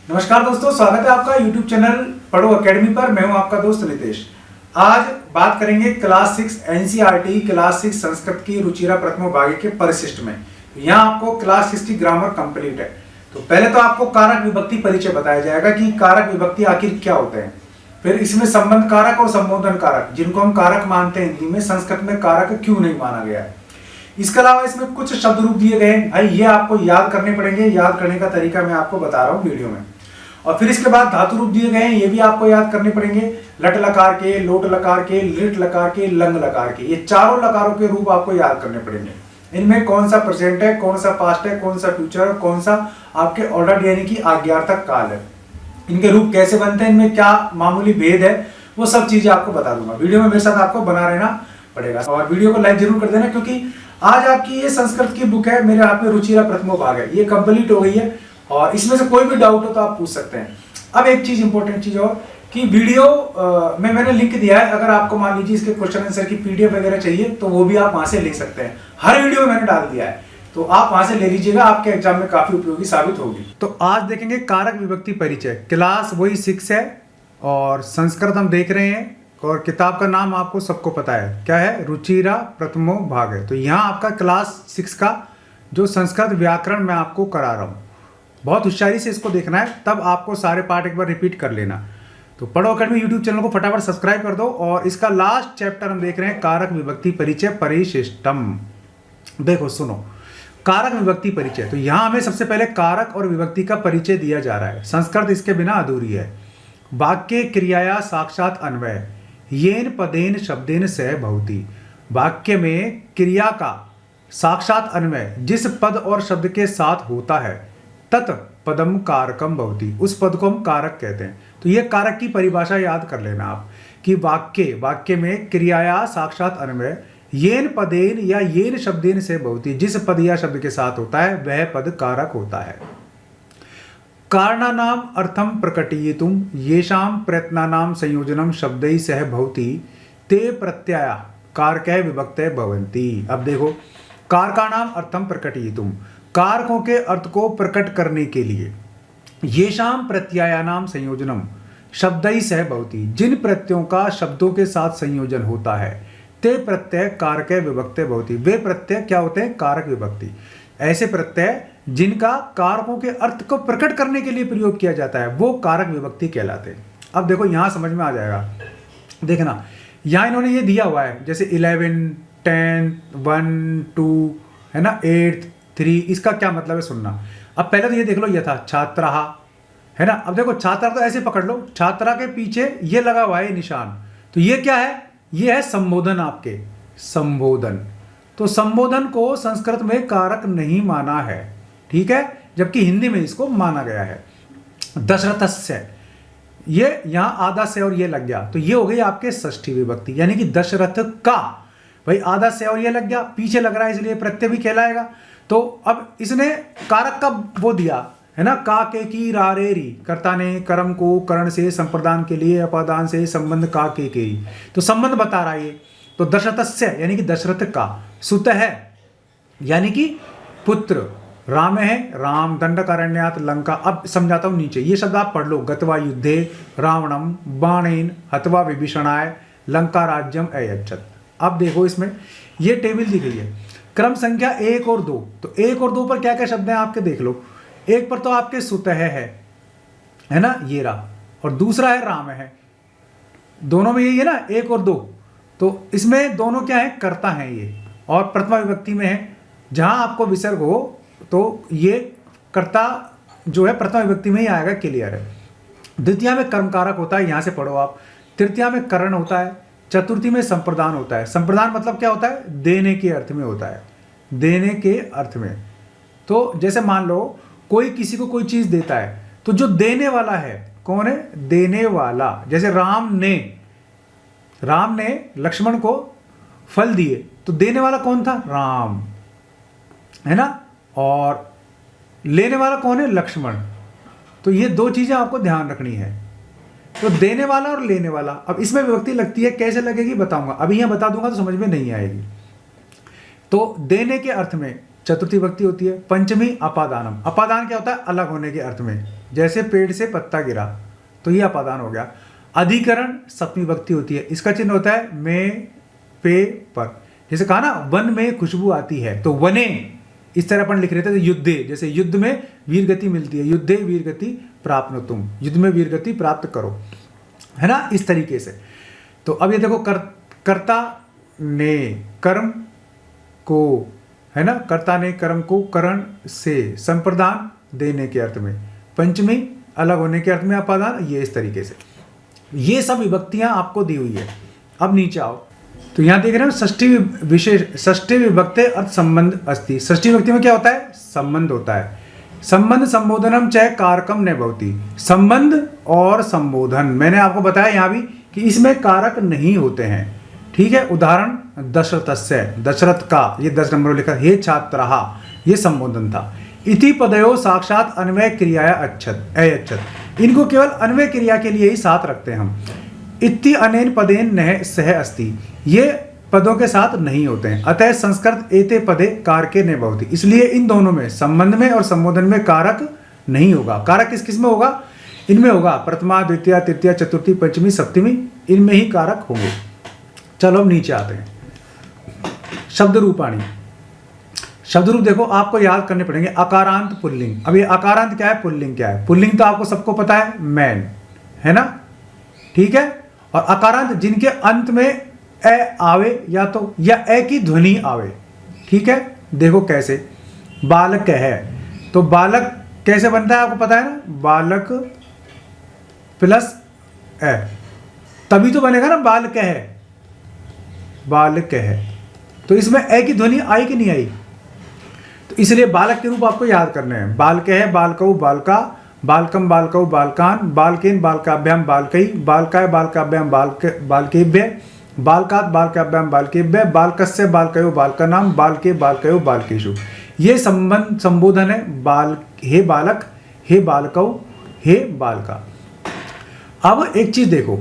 नमस्कार दोस्तों, स्वागत है आपका YouTube चैनल पढ़ो अकेडमी पर। मैं हूं आपका दोस्त नितेश। आज बात करेंगे क्लास 6 एनसीईआरटी क्लास 6 संस्कृत की रुचिरा प्रथम भाग के परिशिष्ट में। यहाँ आपको क्लास 6 की ग्रामर कंप्लीट है। तो पहले तो आपको कारक विभक्ति परिचय बताया जाएगा कि कारक विभक्ति आखिर क्या होते हैं। फिर इसमें संबंध कारक और संबोधन कारक, जिनको हम कारक मानते हैं हिंदी में, संस्कृत में कारक क्यों नहीं माना गया है। इसके अलावा इसमें कुछ शब्द रूप दिए गए हैं, भाई ये आपको याद करने पड़ेंगे। याद करने का तरीका मैं आपको बता रहा हूँ वीडियो में। और फिर इसके बाद धातु रूप दिए गए हैं, ये भी आपको याद करने पड़ेंगे। लट लकार के, लोट लकार के, लिट लकार के, लंग लकार के, ये चारों लकारों के रूप आपको याद करने पड़ेंगे। इनमें कौन सा प्रेजेंट है, कौन सा पास्ट है, कौन सा फ्यूचर, कौन सा आपके ऑर्डर यानी कि आज्ञार्थक काल है, इनके रूप कैसे बनते हैं, इनमें क्या मामूली भेद है, वो सब चीजें आपको बता दूंगा। वीडियो में मेरे साथ आपको बना रहना पड़ेगा और वीडियो को लाइक जरूर कर देना, क्योंकि आज आपकी ये संस्कृत की बुक है, मेरे हाथ में रुचिरा प्रथमो भाग है, ये कंप्लीट हो गई है और इसमें से कोई भी डाउट हो तो आप पूछ सकते हैं। अब एक चीज इंपॉर्टेंट चीज और कि वीडियो में मैंने लिंक दिया है, अगर आपको मान लीजिए इसके क्वेश्चन आंसर की पीडीएफ वगैरह चाहिए तो वो भी आप वहां से ले सकते हैं। हर वीडियो में मैंने डाल दिया है, तो आप वहां से ले लीजिएगा, आपके एग्जाम में काफी उपयोगी साबित होगी। तो आज देखेंगे कारक विभक्ति परिचय। क्लास वही 6 है और संस्कृत हम देख रहे हैं और किताब का नाम आपको सबको पता है, क्या है, रुचिरा प्रथमो भाग है। तो यहाँ आपका क्लास 6 का जो संस्कृत व्याकरण मैं आपको करा रहा हूँ, बहुत होशियारी से इसको देखना है, तब आपको सारे पार्ट एक बार रिपीट कर लेना। तो पढ़ो अकेडमी यूट्यूब चैनल को फटाफट सब्सक्राइब कर दो। और इसका लास्ट चैप्टर हम देख रहे हैं, कारक विभक्ति परिचय परिशिष्टम। देखो सुनो, कारक विभक्ति परिचय। तो यहाँ हमें सबसे पहले कारक और विभक्ति का परिचय दिया जा रहा है। संस्कृत इसके बिना अधूरी है। वाक्य क्रियाया साक्षात अन्वय, येन पदेन शब्देन सह भवति। वाक्य में क्रिया का साक्षात अन्वय जिस पद और शब्द के साथ होता है, तत् पदम कारकम भवति, उस पद को हम कारक कहते हैं। तो ये कारक की परिभाषा याद कर लेना आप कि वाक्य में क्रियाया साक्षात अन्वय येन पदेन या येन शब्देन से भवति, जिस पद या शब्द के साथ होता है वह पद कारक होता है। कारणानाम अर्थम प्रकटयितुम येषां प्रयत्नानां संयोजनम शब्दैः सह भवति ते प्रत्यया कारकै विभक्तय भवन्ति। अब देखो, कारकाणाम अर्थम प्रकटयितुम, कारकों के अर्थ को प्रकट करने के लिए, येषां प्रत्ययानाम संयोजनम शब्दैः सह भवति, जिन प्रत्ययों का शब्दों के साथ संयोजन होता है, ते प्रत्यय कारकै विभक्तय भवति, वे प्रत्यय क्या होते हैं, कारक विभक्ति। ऐसे प्रत्यय जिनका कारकों के अर्थ को प्रकट करने के लिए प्रयोग किया जाता है वो कारक विभक्ति कहलाते हैं। अब देखो यहां समझ में आ जाएगा, देखना यहां इन्होंने ये दिया हुआ है, जैसे 11, 10, 1, 2 है ना, 8, 3, इसका क्या मतलब है सुनना। अब पहले तो ये देख लो, ये था छात्रा है ना। अब देखो छात्रा तो ऐसे पकड़ लो, छात्रा के पीछे ये लगा हुआ है निशान, तो ये क्या है, ये है संबोधन, आपके संबोधन। तो संबोधन को संस्कृत में कारक नहीं माना है, ठीक है, जबकि हिंदी में इसको माना गया है। दशरथस्य, ये यहां आधा से और ये लग गया, तो ये हो गई आपके षष्ठी विभक्ति, यानी कि दशरथ का, भाई आधा से और ये लग गया, पीछे लग रहा है इसलिए प्रत्यय भी कहलाएगा। तो अब इसने कारक का वो दिया है ना, का के की रा रे री, कर्ता ने कर्म को करण से संप्रदान के लिए अपादान से संबंध का के री, तो संबंध बता रहा है ये। तो दशरथस्य यानी कि दशरथ का, सुत है यानी कि पुत्र, राम है राम, दंडकारण्यात लंका। अब समझाता हूं नीचे, ये शब्द आप पढ़ लो, गत्वा युद्धे रावणम बाणेन हत्वा विभीषणाय लंका राज्यम अयच्छत्। अब देखो इसमें ये टेबल दी गई है, क्रम संख्या 1 और 2। तो 1 और 2 पर क्या क्या शब्द हैं आपके देख लो। 1 पर तो आपके सुत है ना, ये रहा, और दूसरा है राम है, दोनों में यही है ना, 1 और 2। तो इसमें दोनों क्या है, कर्ता हैं ये, और प्रथमा विभक्ति में है, जहां आपको विसर्ग हो तो ये कर्ता जो है प्रथमा विभक्ति में ही आएगा, क्लियर है। द्वितीया में कर्मकारक होता है, यहां से पढ़ो आप। तृतीया में करण होता है। चतुर्थी में संप्रदान होता है। संप्रदान मतलब क्या होता है, देने के अर्थ में होता है, देने के अर्थ में। तो जैसे मान लो कोई किसी को कोई चीज देता है, तो जो देने वाला है कौन है, देने वाला। जैसे राम ने लक्ष्मण को फल दिए, तो देने वाला कौन था, राम है ना, और लेने वाला कौन है, लक्ष्मण। तो ये दो चीजें आपको ध्यान रखनी है, तो देने वाला और लेने वाला। अब इसमें विभक्ति लगती है, कैसे लगेगी बताऊंगा, अभी यहां बता दूंगा तो समझ में नहीं आएगी। तो देने के अर्थ में चतुर्थी विभक्ति होती है। पंचमी अपादानम, अपादान क्या होता है, अलग होने के अर्थ में, जैसे पेड़ से पत्ता गिरा, तो ये अपादान हो गया। अधिकरण सप्तमी विभक्ति होती है, इसका चिन्ह होता है में, पे, पर। जैसे कहा ना वन में खुशबू आती है, तो वने इस तरह अपन लिख रहे थे। तो युद्धे, जैसे युद्ध में वीर गति मिलती है, युद्धे वीर गति प्राप्त तुम, युद्ध में वीर गति प्राप्त करो, है ना, इस तरीके से। तो अब ये देखो कर्ता ने कर्म को, है ना, कर्ता ने कर्म को करण से संप्रदान देने के अर्थ में, पंचमी अलग होने के अर्थ में अपादान, ये इस तरीके से। ये सब विभक्तियां आपको दी हुई है। अब नीचे आओ, तो यहां देख रहे हो षष्ठी विशेष, षष्ठी विभक्ति अर्थ संबंध अस्ति। षष्ठी विभक्ति में क्या होता है? संबंध होता है। संबंध संबोधनम चाहे कारकम न भवति। संबंध और संबोधन, मैंने आपको बताया यहां भी कि इसमें कारक नहीं होते हैं, ठीक है। उदाहरण दशरथस्य, दशरथ का, ये 10 नंबर लिखा, हे छात्रहा, ये संबोधन था। इति पदयो साक्षात अन्वय क्रियाया अयच्छत, इनको केवल अन्वय क्रिया के लिए ही साथ रखते हैं हम। इति अनेन पदेन नह सह अस्ति, ये पदों के साथ नहीं होते हैं। अतः संस्कृत एते पदे कारके न भवति, इसलिए इन दोनों में, संबंध में और संबोधन में कारक नहीं होगा। कारक किस किस में होगा? इनमें होगा, प्रथमा द्वितीय तृतीय चतुर्थी पंचमी सप्तमी, इनमें ही कारक होंगे। चलो अब नीचे आते हैं। शब्द रूपाणी, शब्द रूप देखो आपको याद करने पड़ेंगे। अकारांत पुल्लिंग, अब ये अकारांत क्या है, पुल्लिंग क्या है? पुल्लिंग तो आपको सबको पता है, मैन, है ना, ठीक है। और अकारांत जिनके अंत में ए आवे या तो, या ए की ध्वनि आवे, ठीक है। देखो कैसे, बालक है, तो बालक कैसे बनता है आपको पता है ना, बालक प्लस ए, तभी तो बनेगा ना बालक है, बालक है। तो इसमें ए की ध्वनि आई कि नहीं आई? तो इसलिए बालक के रूप आपको याद करने हैं। बालक है, बालकौ बालका, बालकम बालकौ बालकान, बालकेन बालकाभ्याम बालकई, बालकाय बालकाभ्याम बालकेभ्य, बालकात बालकाभ्याम बालकेभ्य, बालकस्य बालकयो बालकानाम, बालके बालकयो बालकेषु। ये संबंध संबोधन है, बाल, हे बालक, हे बालकौ, हे बालका। अब एक चीज देखो,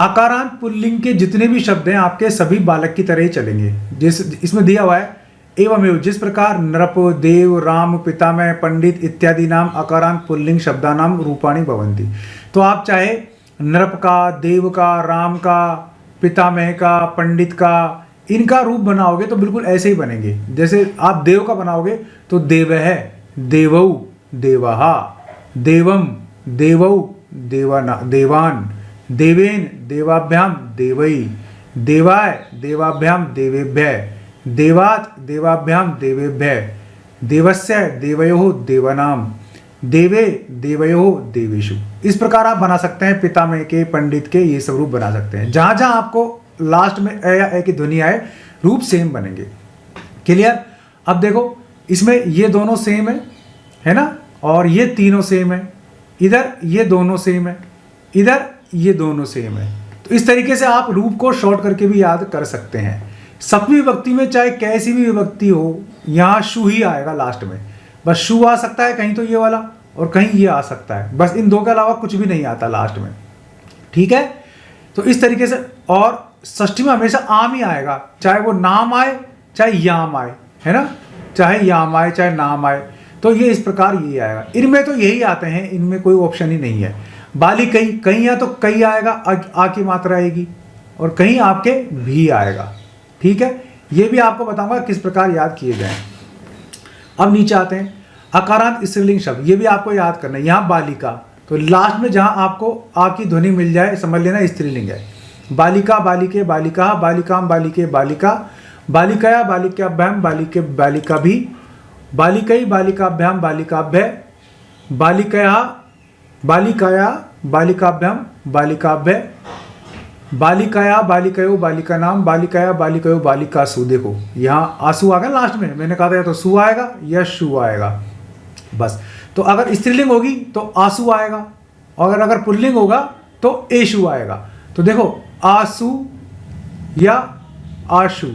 अकारांत पुल्लिंग के जितने भी शब्द हैं आपके सभी बालक की तरह ही चलेंगे। जिस इसमें दिया हुआ है एवं, जिस प्रकार नृप, देव, राम, पितामह, पंडित इत्यादि नाम अकारांत पुल्लिंग शब्दानाम रूपाणी भवन्ति। तो आप चाहे नृप का, देव का, राम का, पितामह का, पंडित का, इनका रूप बनाओगे तो बिल्कुल ऐसे ही बनेंगे। जैसे आप देव का बनाओगे तो देव है, देवौ, देवहा, देवम, देवौ, देवाना, देवान, देवेन, देवाभ्याम, देवई, देवाय, देवाभ्याम, देवेभ्य, देवात, देवाभ्याम, देवेभ्य, देवस्य, देवयोः, देवानाम, देवे, देवयोः, देवेषु। इस प्रकार आप बना सकते हैं पितामह के, पंडित के, ये सब रूप बना सकते हैं। जहां जहां आपको लास्ट में ए या ए की ध्वनि आए, रूप सेम बनेंगे। क्लियर? अब देखो इसमें ये दोनों सेम है ना, और ये तीनों सेम है, इधर ये दोनों सेम है, इधर ये दोनों सेम है। तो इस तरीके से आप रूप को शॉर्ट करके भी याद कर सकते हैं। सप्तमी विभक्ति में चाहे कैसी भी विभक्ति हो, यहाँ शु ही आएगा लास्ट में, बस शु आ सकता है कहीं तो ये वाला, और कहीं ये आ सकता है, बस इन दो के अलावा कुछ भी नहीं आता लास्ट में, ठीक है। तो इस तरीके से, और षष्ठी में हमेशा आम ही आएगा, चाहे वो नाम आए चाहे याम आए, है ना, चाहे याम आए चाहे नाम आए, तो ये इस प्रकार ये आएगा। इनमें तो यही आते हैं, इनमें कोई ऑप्शन ही नहीं है। बाली कई, कहीं या तो कई आएगा, आ की मात्रा आएगी, और कहीं आपके भी आएगा, ठीक है। ये भी आपको बताऊंगा किस प्रकार याद किए जाएं। अब नीचे आते हैं, अकारांत स्त्रीलिंग शब्द, ये भी आपको याद करना है। यहाँ बालिका, तो लास्ट में जहां आपको आ की ध्वनि मिल जाए समझ लेना स्त्रीलिंग है। बालिका, बालिके, बालिका, बालिकाम, बालिके, बालिका, बालिकया, बालिकाभ्याम, बालिके, बालिका भी, बालिकई, बालिकाभ्याम, बालिकाभ्य, बालिकया, बालिकाया, बालिकाभ्याम, बालिकाभ्य, बालिकाया, बालिकयो, बालिकानाम, बालिकाया, बालिकयो, बालिकासु। देखो यहाँ आंसू आ गया लास्ट में, मैंने कहा था या तो सु आएगा या शु आएगा, बस। तो अगर स्त्रीलिंग होगी तो आंसू आएगा, और अगर पुल्लिंग होगा तो एशु आएगा। तो देखो आंसू या आशु,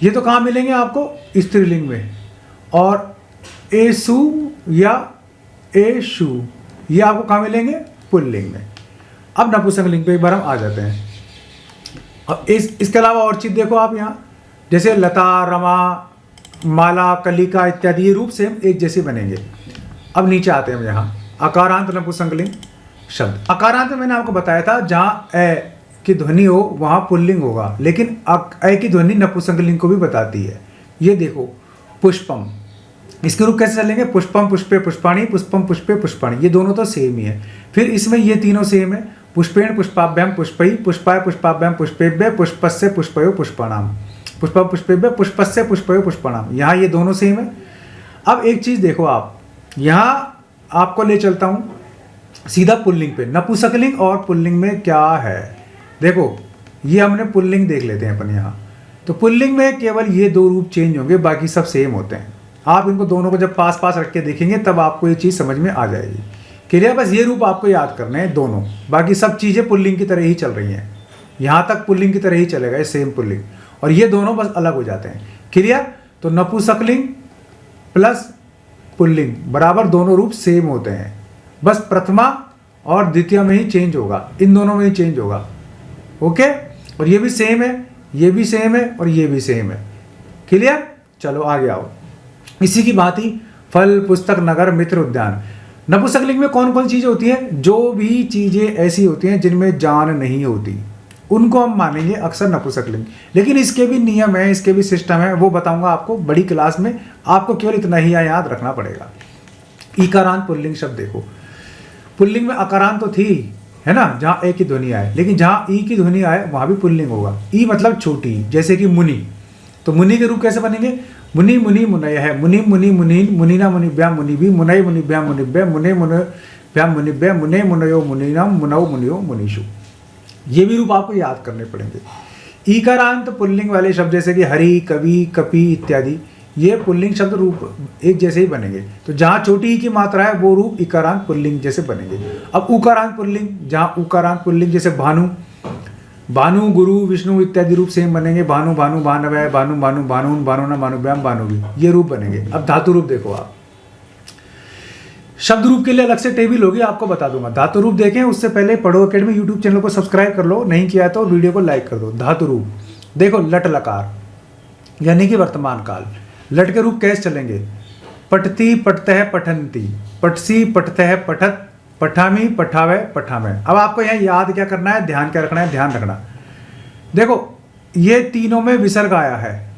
ये तो कहाँ मिलेंगे आपको? स्त्रीलिंग में। और एसु या एशु, ये आपको कहाँ मिलेंगे? पुल्लिंग में। अब नपुंसकलिंग पे एक बार हम आ जाते हैं। अब इसके अलावा और चीज़ देखो आप यहाँ, जैसे लता, रमा, माला, कलिका इत्यादि, ये रूप सेम एक जैसे बनेंगे। अब नीचे आते हैं हम यहाँ, अकारांत नपुंसकलिंग शब्द। अकारांत मैंने आपको बताया था जहाँ ए की ध्वनि हो वहाँ पुल्लिंग होगा, लेकिन ए की ध्वनि नपुंसकलिंग को भी बताती है। ये देखो पुष्पम, इसके रूप कैसे चलेंगे? पुष्पम पुष्पे पुष्पाणि, पुष्पम पुष्पे पुष्पाणि, ये दोनों तो सेम ही है। फिर इसमें ये तीनों सेम है, पुष्पेण पुष्पाभ्याम पुष्पै, पुष्पाय पुष्पाभ्याम पुष्पेभ्य, पुष्पस्य पुष्पयो पुष्पाणाम, पुष्प पुष्पेभ्य पुष्पस्य पुष्पयो पुष्पाणाम, यहाँ ये दोनों सेम है। अब एक चीज देखो आप, यहाँ आपको ले चलता हूं सीधा पुल्लिंग पे। नपुंसकलिंग और पुल्लिंग में क्या है? देखो ये हमने पुल्लिंग देख लेते हैं अपन यहाँ। तो पुल्लिंग में केवल ये दो रूप चेंज होंगे, बाकी सब सेम होते हैं। आप इनको दोनों को जब पास पास रख के देखेंगे तब आपको ये चीज़ समझ में आ जाएगी। क्लियर? बस ये रूप आपको याद करने हैं दोनों, बाकी सब चीज़ें पुल्लिंग की तरह ही चल रही हैं। यहाँ तक पुल्लिंग की तरह ही चलेगा, ये सेम पुल्लिंग, और ये दोनों बस अलग हो जाते हैं। क्लियर? तो नपुंसकलिंग प्लस पुल्लिंग बराबर दोनों रूप सेम होते हैं, बस प्रथमा और द्वितीय में ही चेंज होगा, इन दोनों में ही चेंज होगा। ओके? और ये भी सेम है, ये भी सेम है, और ये भी सेम है। क्लियर? चलो आगे आओ। इसी की भांति फल, पुस्तक, नगर, मित्र, उद्यान। नपुंसकलिंग में कौन कौन चीजें होती हैं? जो भी चीजें ऐसी होती हैं जिनमें जान नहीं होती, उनको हम मानेंगे अक्सर नपुंसकलिंग। लेकिन इसके भी नियम है, इसके भी सिस्टम है, वो बताऊंगा आपको बड़ी क्लास में। आपको केवल इतना ही याद रखना पड़ेगा। ईकारांत पुल्लिंग शब्द देखो, पुल्लिंग में अकारांत तो थी, है ना, जहाँ ए की ध्वनि आए, लेकिन जहाँ ई की ध्वनि आए वहाँ भी पुल्लिंग होगा। ई मतलब छोटी, जैसे कि मुनि, तो मुनि के रूप कैसे बनेंगे? मुनि मुनि मुनय है, मुनि मुनि मुनीन, मुनिना मुनिभ्याम मुनिभि, मुनय मुनिभ्याम मुनिभ्य, मुने मुनिभ्याम मुनिभ्य, मुने मुनयो मुनिनाम, मुनौ मुनियो मुनीषु। ये भी रूप आपको याद करने पड़ेंगे। ईकारांत पुल्लिंग वाले शब्द जैसे कि हरि, कवि, कपि इत्यादि, ये पुल्लिंग शब्द रूप एक जैसे ही बनेंगे। तो जहाँ छोटी ई की मात्रा है वो रूप इकारांत पुल्लिंग जैसे बनेंगे। अब उकारांत पुल्लिंग, जहाँ उकारांत पुल्लिंग जैसे भानु, भानु, गुरु, विष्णु इत्यादि रूप सेम बनेंगे। भानु भानु भानवय, भानु भानु भानुन, भानुना भानुभ्याम भानुवी, ये रूप बनेंगे। अब धातु रूप देखो आप, शब्द रूप के लिए अलग से टेबल होगी, आपको बता दूंगा। धातु रूप देखें उससे पहले पढ़ो अकेडमी यूट्यूब चैनल को सब्सक्राइब कर लो, नहीं किया तो वीडियो को लाइक कर दो। धातु रूप देखो, लट लकार यानी कि वर्तमान काल। लट के रूप कैसे चलेंगे? पठती, पठतः, पठंती, पठसी, पठतः, पठत, पठामी, पठावे, पठामे। अब आपको यहाँ याद क्या करना है, ध्यान क्या रखना है? ध्यान रखना, देखो ये तीनों में विसर्ग आया है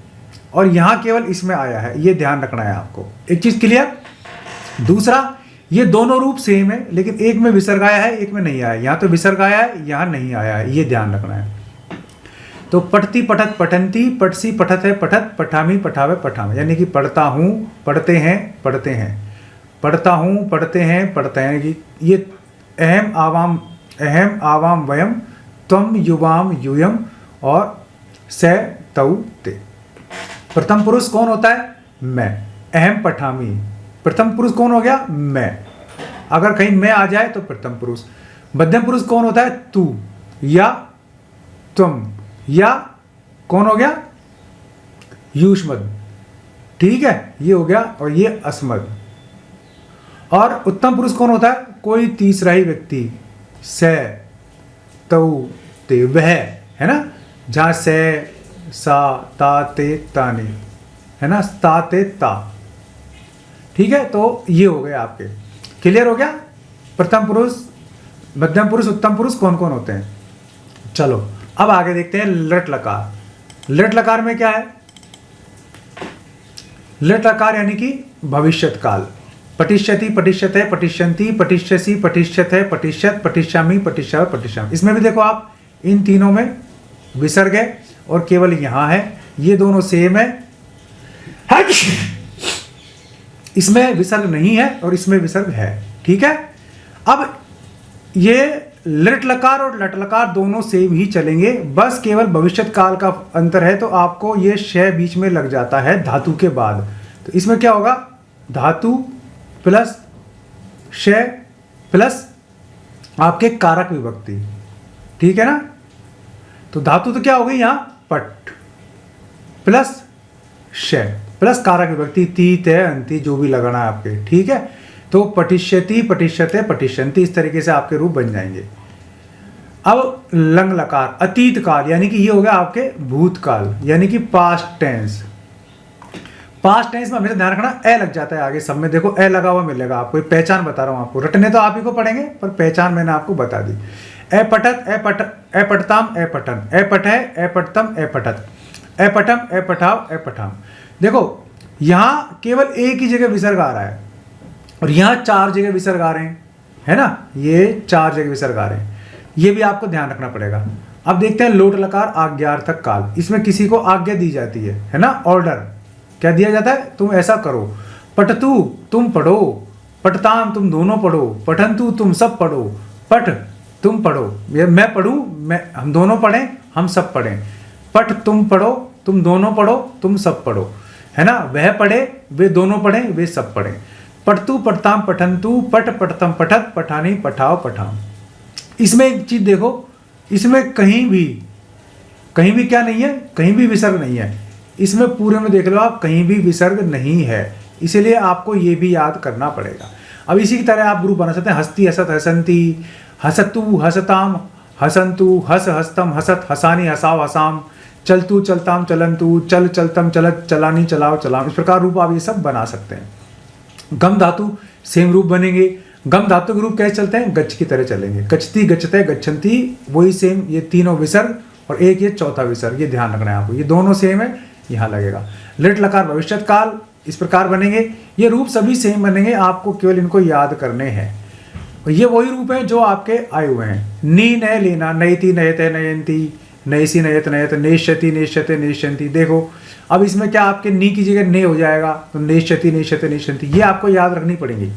और यहाँ केवल इसमें आया है, ये ध्यान रखना है आपको। एक चीज क्लियर? दूसरा, ये दोनों रूप सेम है, लेकिन एक में विसर्ग आया है, एक में नहीं आया। यहाँ तो विसर्ग आया है, यहाँ नहीं आया है, ये ध्यान रखना है। तो पठती, पठत, पठंती, पठसी, पठत है, पठत, पठामी, पठावे, पठामे, यानी कि पढ़ता हूँ, पढ़ते हैं, पढ़ते हैं, पढ़ता हूँ, पढ़ते हैं, पढ़ते हैं। कि ये अहम आवाम वयम, त्वम युवाम यूयम और स तौ ते। प्रथम पुरुष कौन होता है? मैं। अहम पठामी, प्रथम पुरुष कौन हो गया? मैं। अगर कहीं मैं आ जाए तो प्रथम पुरुष। मध्यम पुरुष कौन होता है? तू या तुम, या कौन हो गया? युष्मद। ठीक है, ये हो गया, और ये अस्मद। और उत्तम पुरुष कौन होता है? कोई तीसरा ही व्यक्ति। स तौ ते, वह, है ना, जहां से, सा, ता, ते, ताने, है ना, ता, ते, ता। ठीक है, तो ये हो गए आपके। क्लियर हो गया? प्रथम पुरुष, मध्यम पुरुष, उत्तम पुरुष कौन कौन होते हैं। चलो अब आगे देखते हैं लट लकार। लट लकार में क्या है? लट लकार यानी कि भविष्यत काल। पठिष्यति, पठिष्यते, पठिष्यन्ति, पठिष्यसि, पठिष्यते, पठिष्यत, पठिष्यामि, पठिष्याव, पठिष्यामि। इसमें भी देखो आप, इन तीनों में विसर्ग है और केवल यहां है, ये दोनों सेम है। इसमें विसर्ग नहीं है और इसमें विसर्ग है। ठीक है, अब ये लट लकार और लट लकार दोनों सेम ही चलेंगे, बस केवल भविष्यत काल का अंतर है। तो आपको ये श बीच में लग जाता है धातु के बाद। तो इसमें क्या होगा? धातु प्लस श प्लस आपके कारक विभक्ति। ठीक है ना? तो धातु तो क्या हो गई यहाँ? पट प्लस श प्लस कारक विभक्ति, ती, ते, अंति, जो भी लगाना है आपके। ठीक है, तो पठिष्यति, पठिष्यते, पठिष्यन्ति, इस तरीके से आपके रूप बन जाएंगे। अब लंग लकार, अतीत काल, यानी कि ये हो गया आपके भूतकाल, यानी कि पास्ट टेंस। पास्ट टेंस में हमेशा ध्यान रखना ए लग जाता है आगे सब में, देखो ए लगा हुआ मिलेगा आपको, ये पहचान बता रहा हूँ आपको, रटने तो आप ही को पढ़ेंगे पर पहचान मैंने आपको बता दी। ए पठत ए पठताम ए पठन, ए पठे ए पठतम ए पठत, ए पठम ए पठाव ए पठाम। देखो यहाँ केवल एक ही जगह विसर्ग आ रहा है और यहाँ 4 जगह विसर्ग आ रहे हैं, है ना, ये 4 जगह विसर्ग आ रहे हैं, ये भी आपको ध्यान रखना पड़ेगा। अब देखते हैं लोट लकार आज्ञार्थक काल, इसमें किसी को आज्ञा दी जाती है ना, ऑर्डर क्या दिया जाता है, तुम ऐसा करो। पठतु तुम पढ़ो, पठताम तुम दोनों पढ़ो, पठंतु तुम सब पढ़ो, पठ तुम पढ़ो, ये मैं पढ़ूं, मैं हम दोनों पढ़ें, हम सब पढ़ें, पठ तुम पढ़ो, तुम दोनों पढ़ो, तुम सब पढ़ो, है ना, वह पढ़े, वे दोनों पढ़ें, वे सब पढ़ें। पठतु पठताम पठंतु, पठ पठतम पठत, पठानी पठाओ पठाम। इसमें एक चीज देखो, इसमें कहीं भी क्या नहीं है, कहीं भी विसर्ग नहीं है, इसमें पूरे में देख लो आप, कहीं भी विसर्ग नहीं है, इसीलिए आपको ये भी याद करना पड़ेगा। अब इसी की तरह आप ग्रुप बना सकते हैं, हस्ती हसत हसंती, हसतु हसताम हसंतु, हस हस्तम हसत हसानी हसाव हसाम, चलतु चलताम चलंतु, चल चलतम चलत, चलानी चलाओ चलाम। इस प्रकार रूप आप ये सब बना सकते हैं। गम धातु सेम रूप बनेंगे, गम धातु के रूप कैसे चलते हैं, गच्छ की तरह चलेंगे, गच्छति गच्छते गच्छन्ति, वही सेम, ये तीनों विसर्ग और एक ये चौथा विसर्ग, ये ध्यान रखना है आपको, ये दोनों सेम है, यहाँ लगेगा। लिट लकार भविष्यत काल इस प्रकार बनेंगे, ये रूप सभी सेम बनेंगे, आपको केवल इनको याद करने हैं। और ये वही रूप हैं जो आपके आए हुए हैं। नी नय लेना, नयति नयते नयंती, नयसी नयत नयत, नेष्यति नेष्यते नेष्यंती। देखो अब इसमें क्या आपके नी की जगह ने हो जाएगा, तो नेष्यति नेष्यते नेष्यंती, ये आपको याद रखनी पड़ेंगी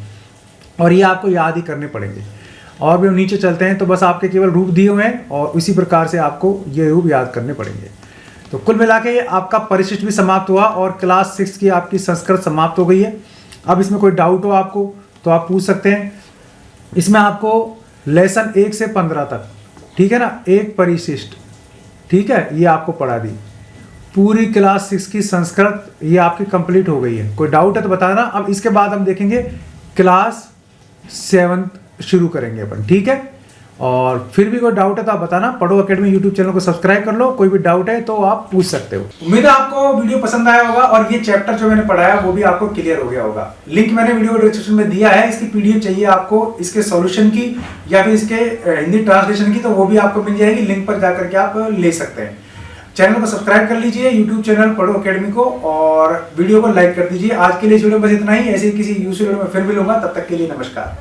और ये आपको याद ही करने पड़ेंगे। और भी हम नीचे चलते हैं तो बस आपके केवल रूप दिए हुए हैं और उसी प्रकार से आपको ये रूप याद करने पड़ेंगे। तो कुल मिला के आपका परिशिष्ट भी समाप्त हुआ और क्लास 6 की आपकी संस्कृत समाप्त हो गई है। अब इसमें कोई डाउट हो आपको तो आप पूछ सकते हैं। इसमें आपको लेसन 1 से 15 तक, ठीक है ना, एक परिशिष्ट, ठीक है, ये आपको पढ़ा दी। पूरी क्लास 6 की संस्कृत ये आपकी कंप्लीट हो गई है। कोई डाउट है तो बताना। अब इसके बाद हम देखेंगे क्लास 7 शुरू करेंगे अपन, ठीक है। और फिर भी कोई डाउट है तो आप बताना। पढ़ो एकेडमी यूट्यूब चैनल को सब्सक्राइब कर लो, कोई भी डाउट है तो आप पूछ सकते हो। उम्मीद है आपको वीडियो पसंद आया होगा और ये चैप्टर जो मैंने पढ़ाया वो भी आपको क्लियर हो गया होगा। लिंक मैंने वीडियो डिस्क्रिप्शन में दिया है, इसकी पीडीएफ चाहिए आपको इसके सॉल्यूशन की या फिर इसके हिंदी ट्रांसलेशन की, तो वो भी आपको मिल जाएगी, लिंक पर जाकर के आप ले सकते हैं। चैनल को सब्सक्राइब कर लीजिए, यूट्यूब चैनल पढ़ो एकेडमी को, और वीडियो को लाइक कर दीजिए। आज के लिए इस वीडियो में बस इतना ही। ऐसे ही किसी यूज वीडियो में फिर मिलूंगा, तब तक के लिए नमस्कार।